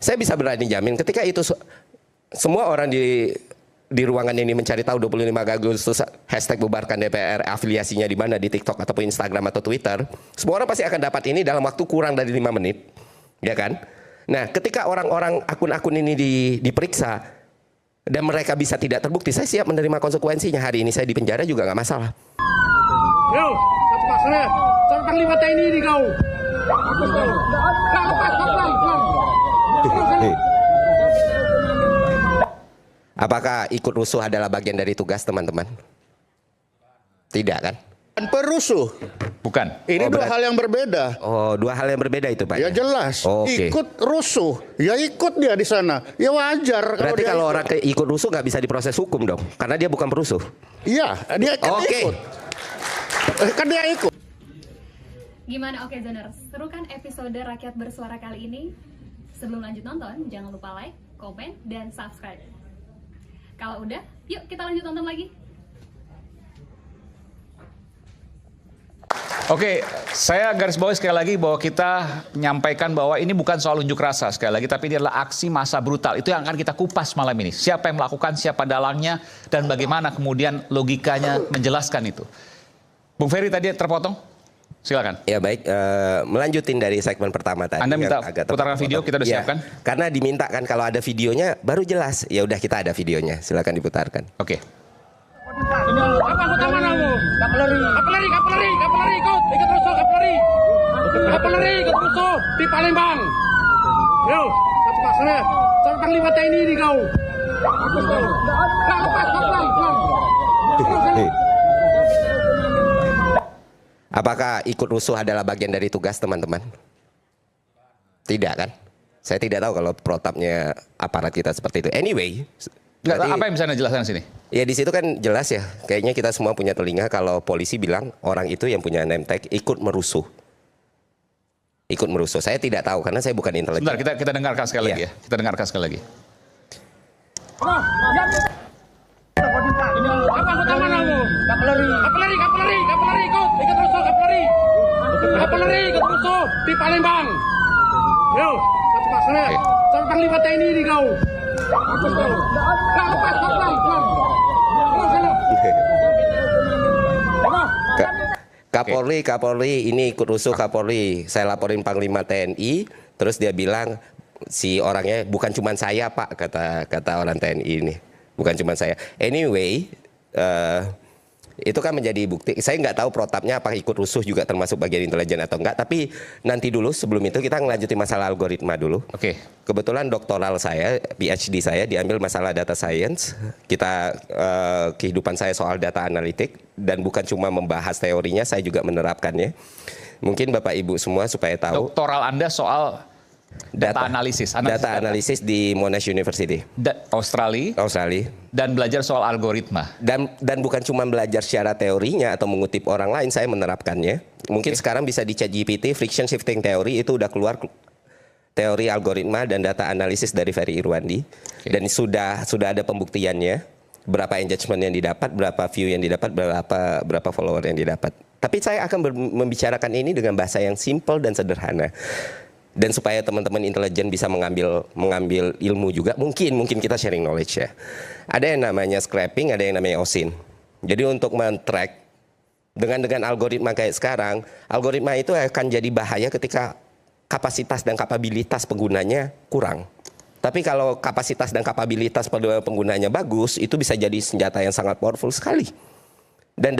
Saya bisa berani jamin ketika itu semua orang di ruangan ini mencari tahu 25 Agustus hashtag bubarkan DPR, afiliasinya di mana, di TikTok ataupun Instagram atau Twitter, semua orang pasti akan dapat ini dalam waktu kurang dari 5 menit, ya kan? Nah, ketika orang-orang akun-akun ini diperiksa dan mereka bisa tidak terbukti, saya siap menerima konsekuensinya. Hari ini saya di penjara juga nggak masalah. Yo, satu pasnya, satu panglima TNI di kau. Apakah ikut rusuh adalah bagian dari tugas teman-teman? Tidak kan? Perusuh. Bukan. Ini dua hal yang berbeda. Oh, dua hal yang berbeda itu Pak? Ya jelas. Oke. Ikut rusuh. Ya ikut dia di sana. Ya wajar. Berarti kalau orang ikut rusuh nggak bisa diproses hukum dong? Karena dia bukan perusuh. Iya, dia kan ikut. Kan dia ikut. Gimana Oke Zoners? Seru kan episode Rakyat Bersuara kali ini? Sebelum lanjut nonton, jangan lupa like, komen, dan subscribe. Kalau udah, yuk kita lanjut nonton lagi. Oke, saya garis bawahi sekali lagi bahwa kita menyampaikan bahwa ini bukan soal unjuk rasa sekali lagi, tapi ini adalah aksi massa brutal. Itu yang akan kita kupas malam ini. Siapa yang melakukan, siapa dalangnya, dan bagaimana kemudian logikanya menjelaskan itu. Bung Ferry tadi terpotong, silakan. Ya baik, melanjutin dari segmen pertama tadi. Anda minta putaran video, kita udah siapkan. Karena diminta kan kalau ada videonya baru jelas. Ya udah kita ada videonya, silakan diputarkan. Oke. Apa utama kamu? Kapeleri, ikut rusuh, kapeleri, ikut rusuh di Palembang. Yo, satu pasnya, satu panglima TNI di kau. Apakah ikut rusuh adalah bagian dari tugas teman-teman? Tidak kan? Saya tidak tahu kalau protapnya aparat kita seperti itu. Anyway. Berarti, apa yang bisa Anda jelaskan sini? Ya di situ kan jelas ya. Kayaknya kita semua punya telinga kalau polisi bilang orang itu yang punya name tag ikut merusuh. Ikut merusuh. Saya tidak tahu karena saya bukan intelijen. Sebentar, kita dengarkan sekali lagi ya. Kita dengarkan sekali lagi. Apa utama kamu? Kapeleri, ikut rusuh, kapeleri, ikut rusuh di Palembang. Yo, satu pasnya, satu panglima TNI di kau. Kapolri ini ikut rusuh Kapolri. Saya laporin Panglima TNI, terus dia bilang si orangnya bukan cuma saya Pak, kata orang TNI ini. Bukan cuma saya. Anyway, itu kan menjadi bukti. Saya nggak tahu protapnya apakah ikut rusuh juga termasuk bagian intelijen atau enggak. Tapi nanti dulu sebelum itu kita ngelanjutin masalah algoritma dulu. Oke. Kebetulan doktoral saya, PhD saya diambil masalah data science. Kehidupan saya soal data analitik dan bukan cuma membahas teorinya, saya juga menerapkannya. Mungkin Bapak Ibu semua supaya tahu. Doktoral Anda soal data analisis. Data analisis di Monash University. Australia. Dan belajar soal algoritma. Dan bukan cuma belajar secara teorinya atau mengutip orang lain, saya menerapkannya. Mungkin sekarang bisa di ChatGPT, friction shifting theory itu udah keluar teori algoritma dan data analisis dari Ferry Irwandi. Dan sudah ada pembuktiannya. Berapa engagement yang didapat, berapa view yang didapat, berapa follower yang didapat. Tapi saya akan membicarakan ini dengan bahasa yang simple dan sederhana. Dan supaya teman-teman intelijen bisa mengambil ilmu juga, mungkin kita sharing knowledge ya. Ada yang namanya scraping, ada yang namanya OSINT. Jadi untuk men-track dengan algoritma kayak sekarang, algoritma itu akan jadi bahaya ketika kapasitas dan kapabilitas penggunanya kurang. Tapi kalau kapasitas dan kapabilitas penggunanya bagus, itu bisa jadi senjata yang sangat powerful sekali. Dan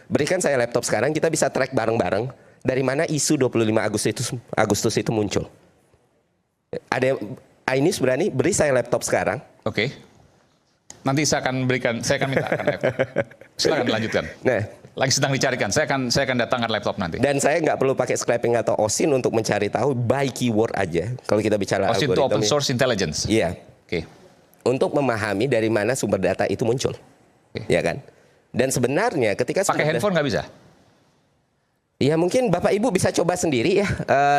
berikan saya laptop sekarang, kita bisa track bareng-bareng dari mana isu 25 Agustus itu muncul. Ada Ainus berani beri saya laptop sekarang. Oke. Nanti saya akan minta laptop. Silakan dilanjutkan. Nah, lagi sedang dicarikan. Saya akan datangkan laptop nanti. Dan saya nggak perlu pakai scraping atau OSINT untuk mencari tahu by keyword aja. Kalau kita bicara OSINT itu open source intelligence. Iya. Oke. Untuk memahami dari mana sumber data itu muncul. Ya kan? Dan sebenarnya ketika pakai handphone nggak bisa? Ya mungkin Bapak Ibu bisa coba sendiri ya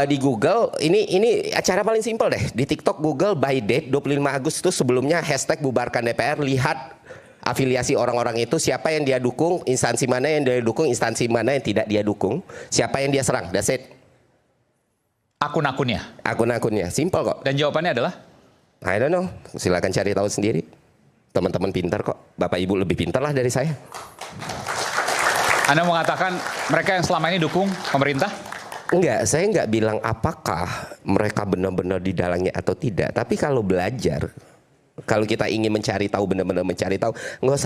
di Google. Ini acara paling simpel deh. Di TikTok Google by date 25 Agustus sebelumnya hashtag bubarkan DPR. Lihat afiliasi orang-orang itu, siapa yang dia dukung, instansi mana yang dia dukung, instansi mana yang tidak dia dukung, siapa yang dia serang. That's it. Akun-akunnya? Akun-akunnya, simple kok. Dan jawabannya adalah? I don't know, silakan cari tahu sendiri. Teman-teman pintar kok, Bapak Ibu lebih pintar lah dari saya. Anda mengatakan mereka yang selama ini dukung pemerintah? Enggak, saya enggak bilang apakah mereka benar-benar di dalamnya atau tidak. Tapi kalau belajar, kalau kita ingin mencari tahu, benar-benar mencari tahu, nggak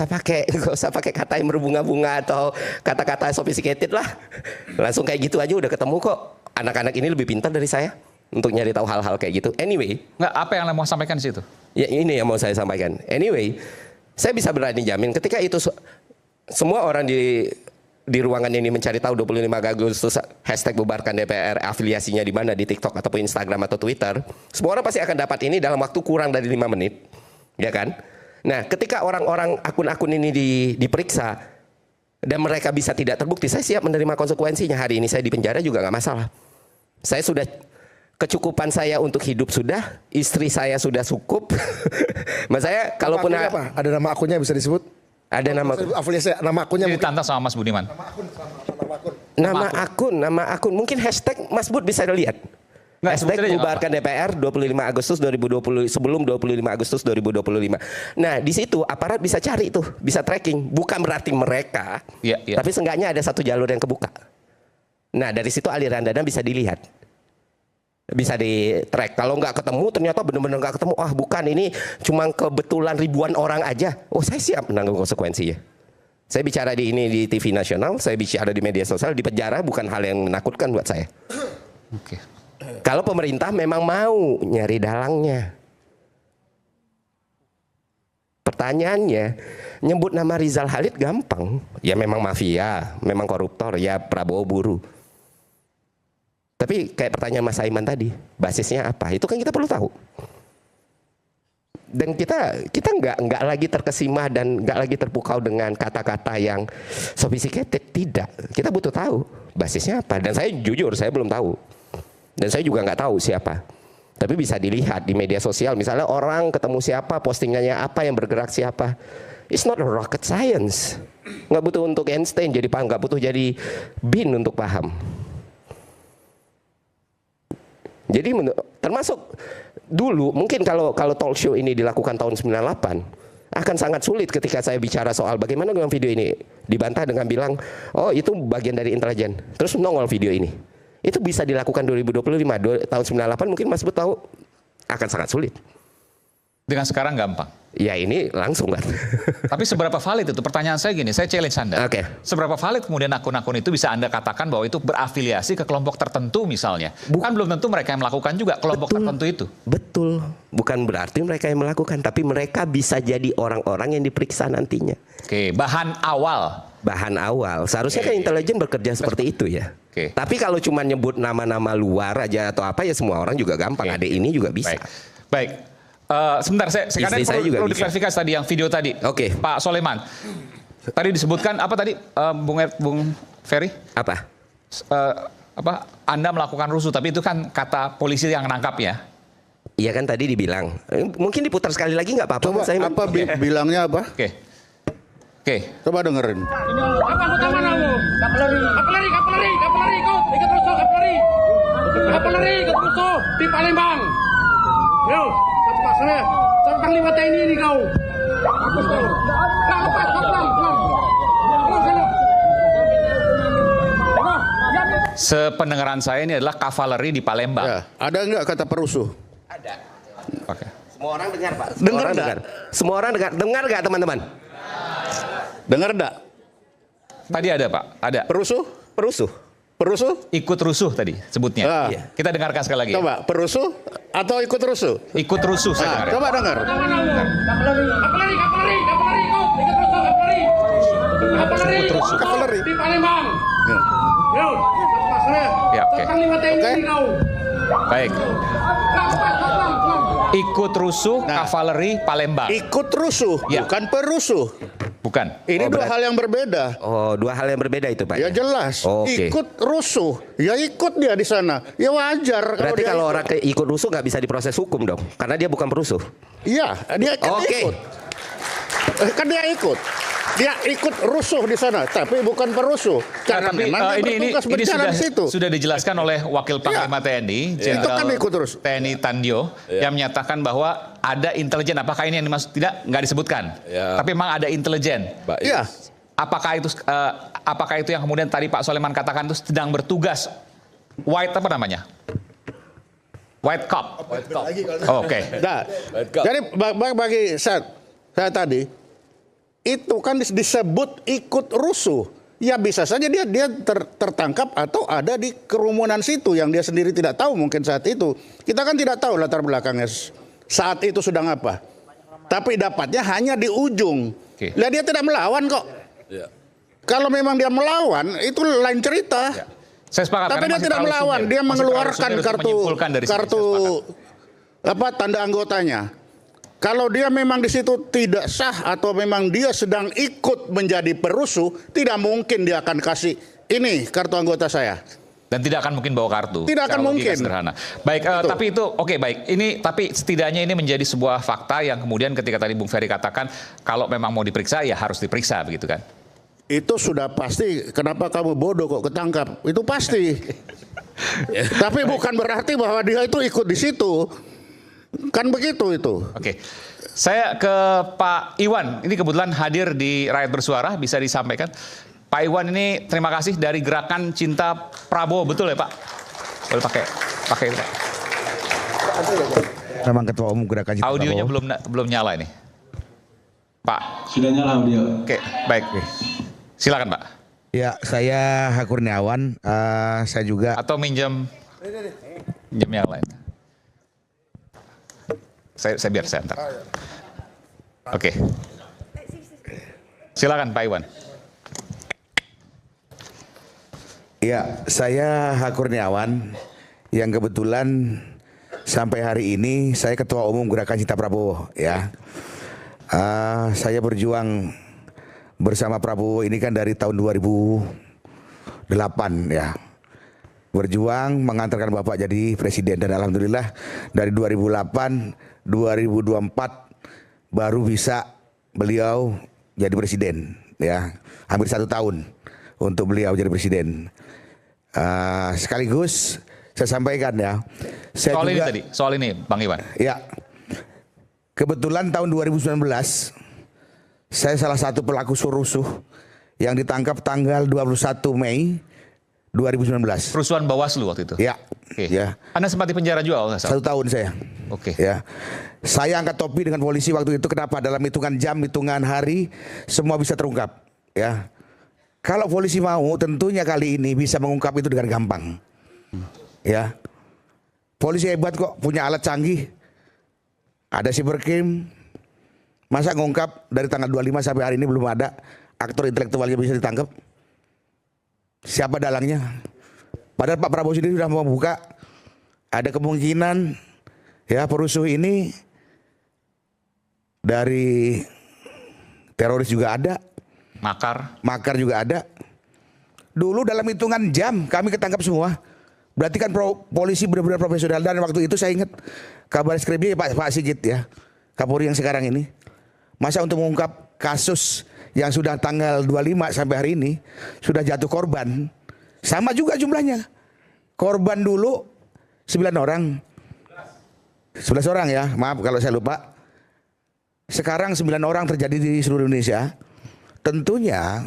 usah pakai kata yang berbunga-bunga atau kata-kata sophisticated lah. Langsung kayak gitu aja udah ketemu kok. Anak-anak ini lebih pintar dari saya untuk nyari tahu hal-hal kayak gitu. Anyway, Nggak, apa yang Anda mau sampaikan di situ? ya ini yang mau saya sampaikan. Anyway, saya bisa berani jamin ketika itu semua orang di ruangan ini mencari tahu 25 Agustus hashtag bubarkan DPR, afiliasinya di mana, di TikTok ataupun Instagram atau Twitter, semua orang pasti akan dapat ini dalam waktu kurang dari 5 menit, ya kan? Nah, ketika orang-orang akun-akun ini diperiksa dan mereka bisa tidak terbukti, saya siap menerima konsekuensinya. Hari ini saya di penjara juga nggak masalah. Saya sudah kecukupan saya untuk hidup sudah, istri saya sudah cukup. Mas saya kalaupun apa? Ada nama akunnya bisa disebut? Ada nama Afiliasi, nama akunnya Jadi mungkin. ditantang sama Mas Budiman. nama akun mungkin hashtag Mas Bud bisa dilihat. Nggak, Hashtag sebetulnya bubarkan DPR 25 Agustus 2020 sebelum 25 Agustus 2025. Nah, di situ aparat bisa cari tuh, bisa tracking. Bukan berarti mereka, Iya, iya. tapi seenggaknya ada satu jalur yang kebuka. Nah, dari situ aliran dana bisa dilihat. Bisa di-track. Kalau nggak ketemu, ternyata benar-benar nggak ketemu. Ah, bukan, ini cuma kebetulan ribuan orang aja. Oh, saya siap menanggung konsekuensinya. Saya bicara di TV nasional, saya bicara di media sosial, di penjara bukan hal yang menakutkan buat saya. Oke. Kalau pemerintah memang mau nyari dalangnya. Pertanyaannya, nyebut nama Rizal Khalid gampang. Ya memang mafia, memang koruptor, ya Prabowo buru. Tapi kayak pertanyaan Mas Aiman tadi, basisnya apa? Itu kan kita perlu tahu. Dan kita nggak lagi terkesima dan nggak lagi terpukau dengan kata-kata yang sophisticated. Tidak, kita butuh tahu basisnya apa. Dan saya jujur, saya belum tahu. Dan saya juga nggak tahu siapa. Tapi bisa dilihat di media sosial, misalnya orang ketemu siapa, postingannya apa, yang bergerak siapa. It's not a rocket science. Nggak butuh untuk Einstein jadi paham, nggak butuh jadi bin untuk paham. Jadi termasuk dulu mungkin kalau talk show ini dilakukan tahun 98 akan sangat sulit ketika saya bicara soal bagaimana dengan video ini, dibantah dengan bilang oh itu bagian dari intelijen, terus nongol video ini. Itu bisa dilakukan 2025, tahun 98 mungkin Mas Bud tahu akan sangat sulit. Dengan sekarang gampang. Ya ini langsung kan. Tapi seberapa valid itu? Pertanyaan saya gini, saya challenge Anda. Oke. Seberapa valid kemudian akun-akun itu bisa Anda katakan bahwa itu berafiliasi ke kelompok tertentu misalnya? Kan belum tentu mereka yang melakukan juga kelompok tertentu itu. Betul. Bukan berarti mereka yang melakukan, tapi mereka bisa jadi orang-orang yang diperiksa nantinya. Oke, bahan awal. Bahan awal. Seharusnya kan intelijen bekerja seperti itu ya. Oke. Tapi kalau cuma nyebut nama-nama luar aja atau apa ya semua orang juga gampang. Ada ini juga bisa. Baik. Sebentar, saya Istri saya juga perlu bisa. diklarifikasi tadi yang video tadi. Oke. Pak Soleman. Tadi disebutkan apa tadi Bung Ferry? Apa? Anda melakukan rusuh, tapi itu kan kata polisi yang nangkap ya. Iya kan tadi dibilang. Mungkin diputar sekali lagi nggak apa-apa. Coba Saya apa bilangnya apa? Oke. Coba dengerin. Apa kota mana lu? Kapeleri, ikut rusuh kapeleri. Kapeleri ikut rusuh di Palembang. Yo, satu pak sana, satu panglima TNI ini kau. Sependengaran saya ini adalah kavaleri di Palembang. Ya, ada nggak kata perusuh? ada. Oke. Semua orang dengar Pak. Dengar nggak? Semua orang dengar. Dengar nggak teman-teman? Dengar nggak? Tadi ada Pak, ada. Perusuh? Perusuh. Perusuh? Ikut rusuh tadi sebutnya. Ah. Iya. Kita dengarkan sekali lagi. Coba perusuh atau ikut rusuh? Ikut rusuh saya dengar. Coba dengar. Kapeleri, ikut rusuh kapeleri. Ikut rusuh. Kapeleri. Di Palembang. Ya. Yo, satu pak sana, Ya, oke. satu panglima TNI ini kau. Baik. Ikut rusuh kavaleri Palembang. Ikut rusuh, Ya. bukan perusuh. Bukan. Ini dua berarti- hal yang berbeda. Oh, dua hal yang berbeda itu Pak. Ya jelas. Oke. Ikut rusuh, ya ikut dia di sana. Ya wajar. Berarti dia kalau ikut. orang ikut rusuh nggak bisa diproses hukum dong, karena dia bukan perusuh. Iya, dia kan Oke. ikut. Kan dia ikut. Dia ikut rusuh di sana, tapi bukan perusuh. Karena Tapi, memang dia bertugas berjalan di situ. sudah dijelaskan oleh Wakil Panglima TNI, Jenderal Itu kan ikut terus. TNI Tandio, yang menyatakan bahwa ada intelijen. Apakah ini yang dimaksud? Tidak, nggak disebutkan. Tapi memang ada intelijen. Iya. Apakah itu yang kemudian tadi Pak Soleman katakan itu sedang bertugas white apa namanya? White cop. Oh, oke. Nah, jadi bagi saya tadi itu kan disebut ikut rusuh. Ya bisa saja dia tertangkap atau ada di kerumunan situ yang dia sendiri tidak tahu mungkin saat itu. Kita kan tidak tahu latar belakangnya saat itu sedang apa. Tapi dapatnya hanya di ujung. Lah dia tidak melawan kok. Kalau memang dia melawan itu lain cerita. Saya sepakat. Tapi dia tidak melawan, dia mengeluarkan kartu tanda anggotanya. Kalau dia memang di situ tidak sah atau memang dia sedang ikut menjadi perusuh, tidak mungkin dia akan kasih ini kartu anggota saya. Dan tidak akan mungkin bawa kartu. Tidak akan mungkin. Sederhana. Baik, tapi itu oke baik. Ini tapi setidaknya ini menjadi sebuah fakta yang kemudian ketika tadi Bung Ferry katakan kalau memang mau diperiksa ya harus diperiksa begitu kan? Itu sudah pasti. Kenapa kamu bodoh kok ketangkap? Itu pasti. Tapi bukan berarti bahwa dia itu ikut di situ. Kan begitu itu. Oke. Saya ke Pak Iwan. Ini kebetulan hadir di Rakyat Bersuara, bisa disampaikan. Pak Iwan ini terima kasih dari Gerakan Cinta Prabowo, betul ya Pak? Boleh pakai itu Pak. Memang Ketua Umum Gerakan Cinta Audionya Prabowo. belum nyala ini. Pak. Sudah nyala audio. Oke, baik. Silakan Pak. Ya, saya H. Kurniawan. Saya juga. Atau minjem yang lain. Saya biar saya antar. Oke. Silakan Pak Iwan. Ya, saya H. Kurniawan yang kebetulan sampai hari ini saya Ketua Umum Gerakan Cinta Prabowo. Ya, saya berjuang bersama Prabowo ini kan dari tahun 2008 ya. Berjuang mengantarkan Bapak jadi presiden dan alhamdulillah dari 2008 2024 baru bisa beliau jadi presiden ya, hampir 1 tahun untuk beliau jadi presiden. Sekaligus saya sampaikan ya, soal ini Bang Iwan. Ya, kebetulan tahun 2019 saya salah satu pelaku rusuh yang ditangkap tanggal 21 Mei 2019. Kerusuhan Bawaslu waktu itu. Ya. Oke. Ya. Anda sempat di penjara juga? 1 tahun saya. Oke. Ya. Saya angkat topi dengan polisi waktu itu. Kenapa? Dalam hitungan jam, hitungan hari, semua bisa terungkap. Ya. Kalau polisi mau, tentunya kali ini bisa mengungkap itu dengan gampang. Ya. Polisi hebat kok, punya alat canggih. Ada cybercrime. Masa ngungkap dari tanggal 25 sampai hari ini belum ada aktor intelektualnya bisa ditangkap? Siapa dalangnya? Padahal Pak Prabowo sendiri sudah membuka ada kemungkinan ya perusuh ini dari teroris juga ada, makar juga ada. Dulu dalam hitungan jam kami ketangkap semua. Berarti kan polisi benar-benar profesional. Dan waktu itu saya ingat kabar skripnya Pak Sigit ya, Kapolri yang sekarang ini. Masa untuk mengungkap kasus yang sudah tanggal 25 sampai hari ini sudah jatuh korban sama juga jumlahnya. Korban dulu 9 orang. 11 orang ya, maaf kalau saya lupa. Sekarang 9 orang terjadi di seluruh Indonesia. Tentunya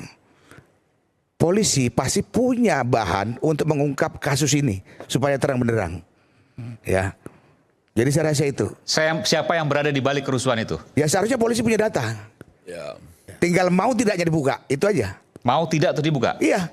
polisi pasti punya bahan untuk mengungkap kasus ini supaya terang benderang. Ya. Jadi saya rasa itu. Siapa yang berada di balik kerusuhan itu? Ya seharusnya polisi punya data. Ya. Tinggal mau tidaknya dibuka, itu aja. Mau tidak atau dibuka? Iya.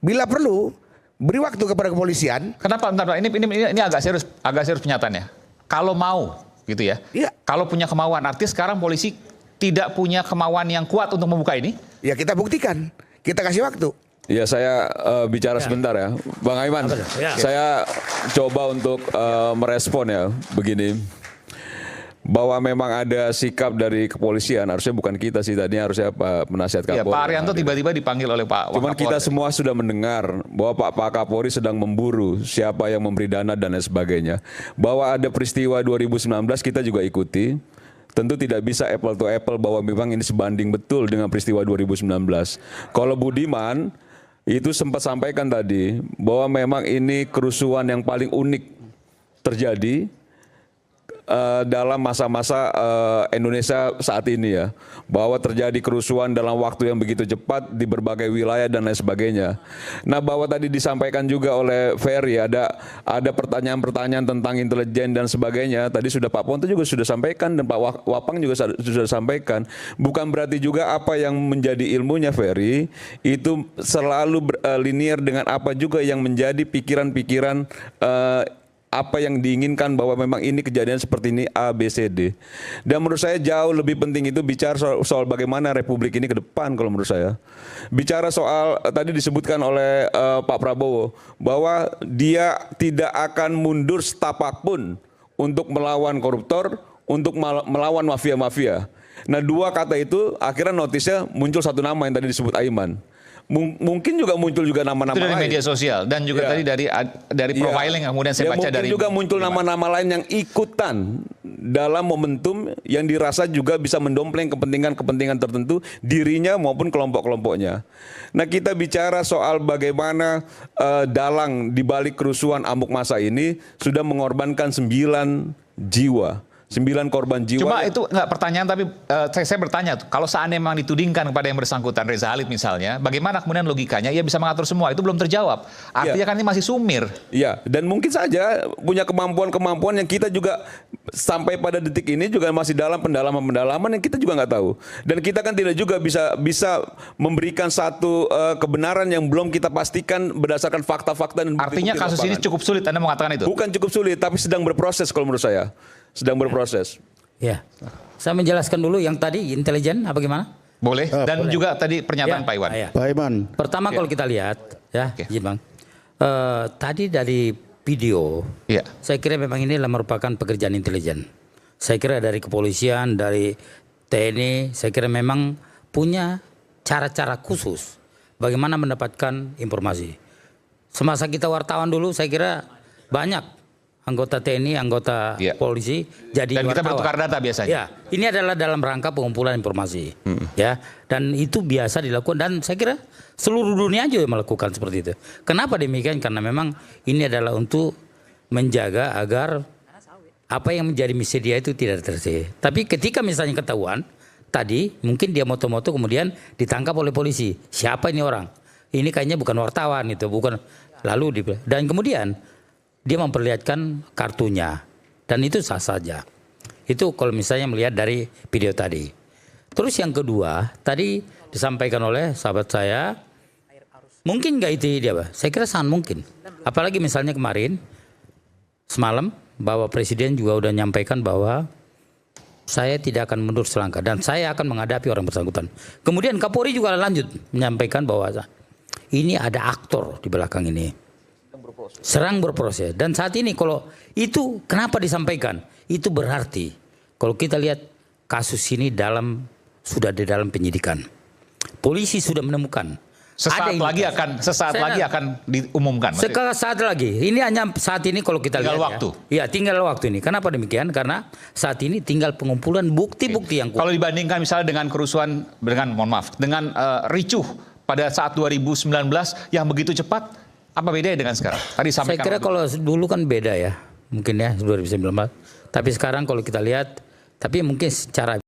Bila perlu beri waktu kepada kepolisian. Kenapa? Bentar, ini agak serius pernyataannya. Kalau mau, gitu ya. Iya. Kalau punya kemauan, artinya sekarang polisi tidak punya kemauan yang kuat untuk membuka ini? Ya kita buktikan, kita kasih waktu. Ya saya bicara sebentar ya, Bang Aiman. Saya coba untuk merespon ya, begini. Bahwa memang ada sikap dari kepolisian, harusnya bukan kita sih, tadinya harusnya Pak Penasihat Kapolri. Ya, Pak Arianto tiba-tiba dipanggil oleh Pak Wakapolri. Cuman kita semua sudah mendengar bahwa Pak Kapolri sedang memburu siapa yang memberi dana dan lain sebagainya. Bahwa ada peristiwa 2019 kita juga ikuti. tentu tidak bisa apple to apple bahwa memang ini sebanding betul dengan peristiwa 2019. Kalau Budiman itu sempat sampaikan tadi bahwa memang ini kerusuhan yang paling unik terjadi dalam masa-masa Indonesia saat ini ya, bahwa terjadi kerusuhan dalam waktu yang begitu cepat di berbagai wilayah dan lain sebagainya. Nah, bahwa tadi disampaikan juga oleh Ferry ada pertanyaan-pertanyaan tentang intelijen dan sebagainya. Tadi sudah Pak Ponto juga sudah sampaikan dan Pak Wapang juga sudah sampaikan. Bukan berarti juga apa yang menjadi ilmunya Ferry itu selalu linear dengan apa juga yang menjadi pikiran-pikiran apa yang diinginkan bahwa memang ini kejadian seperti ini A, B, C, D. Dan menurut saya jauh lebih penting itu bicara soal bagaimana Republik ini ke depan kalau menurut saya. Bicara soal tadi disebutkan oleh Pak Prabowo bahwa dia tidak akan mundur setapak pun untuk melawan koruptor, untuk melawan mafia-mafia. Nah, dua kata itu akhirnya notisnya muncul satu nama yang tadi disebut Aiman. Mungkin juga muncul juga nama-nama lain. Dari media sosial dan juga tadi dari profiling yang kemudian saya baca dari. Mungkin juga muncul nama-nama lain yang ikutan dalam momentum yang dirasa juga bisa mendompleng kepentingan-kepentingan tertentu dirinya maupun kelompok-kelompoknya. Nah, kita bicara soal bagaimana dalang di balik kerusuhan amuk massa ini sudah mengorbankan 9 jiwa. 9 korban jiwa. Cuma itu nggak pertanyaan, tapi saya bertanya, kalau seandainya memang ditudingkan kepada yang bersangkutan, Reza Halid misalnya, bagaimana kemudian logikanya ia bisa mengatur semua? Itu belum terjawab. Artinya kan ini masih sumir. Iya, dan mungkin saja punya kemampuan-kemampuan yang kita juga sampai pada detik ini juga masih dalam pendalaman-pendalaman yang kita juga nggak tahu. Dan kita kan tidak juga bisa memberikan satu kebenaran yang belum kita pastikan berdasarkan fakta-fakta dan bukti-bukti. Artinya kasus ini cukup sulit, Anda mengatakan itu? Bukan cukup sulit, tapi sedang berproses kalau menurut saya. Sedang berproses. Ya, saya menjelaskan dulu yang tadi intelijen apa gimana? Boleh. Dan juga tadi pernyataan Pak Iwan. Pak Iwan. Pertama kalau kita lihat, ya, izin Bang. Tadi dari video, saya kira memang ini merupakan pekerjaan intelijen. Saya kira dari kepolisian, dari TNI, saya kira memang punya cara-cara khusus bagaimana mendapatkan informasi. Semasa kita wartawan dulu, saya kira banyak anggota TNI, anggota polisi jadi dan wartawan. kita bertukar data biasanya. Ya, ini adalah dalam rangka pengumpulan informasi. Ya, dan itu biasa dilakukan dan saya kira seluruh dunia juga melakukan seperti itu. Kenapa demikian? Karena memang ini adalah untuk menjaga agar apa yang menjadi misi dia itu tidak terjadi. Tapi ketika misalnya ketahuan tadi, mungkin dia moto-moto kemudian ditangkap oleh polisi. Siapa ini orang? Ini kayaknya bukan wartawan itu, bukan. Lalu dan kemudian dia memperlihatkan kartunya dan itu sah saja. Itu kalau misalnya melihat dari video tadi. Terus yang kedua tadi disampaikan oleh sahabat saya, mungkin nggak itu dia, Pak? Saya kira sangat mungkin. Apalagi misalnya kemarin semalam bahwa Presiden juga udah nyampaikan bahwa saya tidak akan mundur selangkah dan saya akan menghadapi orang bersangkutan. Kemudian Kapolri juga lanjut menyampaikan bahwa ini ada aktor di belakang ini. Serang berproses. Dan saat ini kalau itu kenapa disampaikan? Itu berarti kalau kita lihat kasus ini sudah di dalam penyidikan. Polisi sudah menemukan. Sesaat lagi akan diumumkan. Saat lagi. Ini hanya saat ini kalau kita tinggal lihat. Waktu. Ya, tinggal waktu ini. Kenapa demikian? Karena saat ini tinggal pengumpulan bukti-bukti yang kuat. Kalau dibandingkan misalnya dengan kerusuhan dengan ricuh pada saat 2019 yang begitu cepat, apa bedanya dengan sekarang? Tadi saya kira kalau dulu kan beda ya, mungkin ya 2019. Tapi sekarang kalau kita lihat, tapi mungkin secara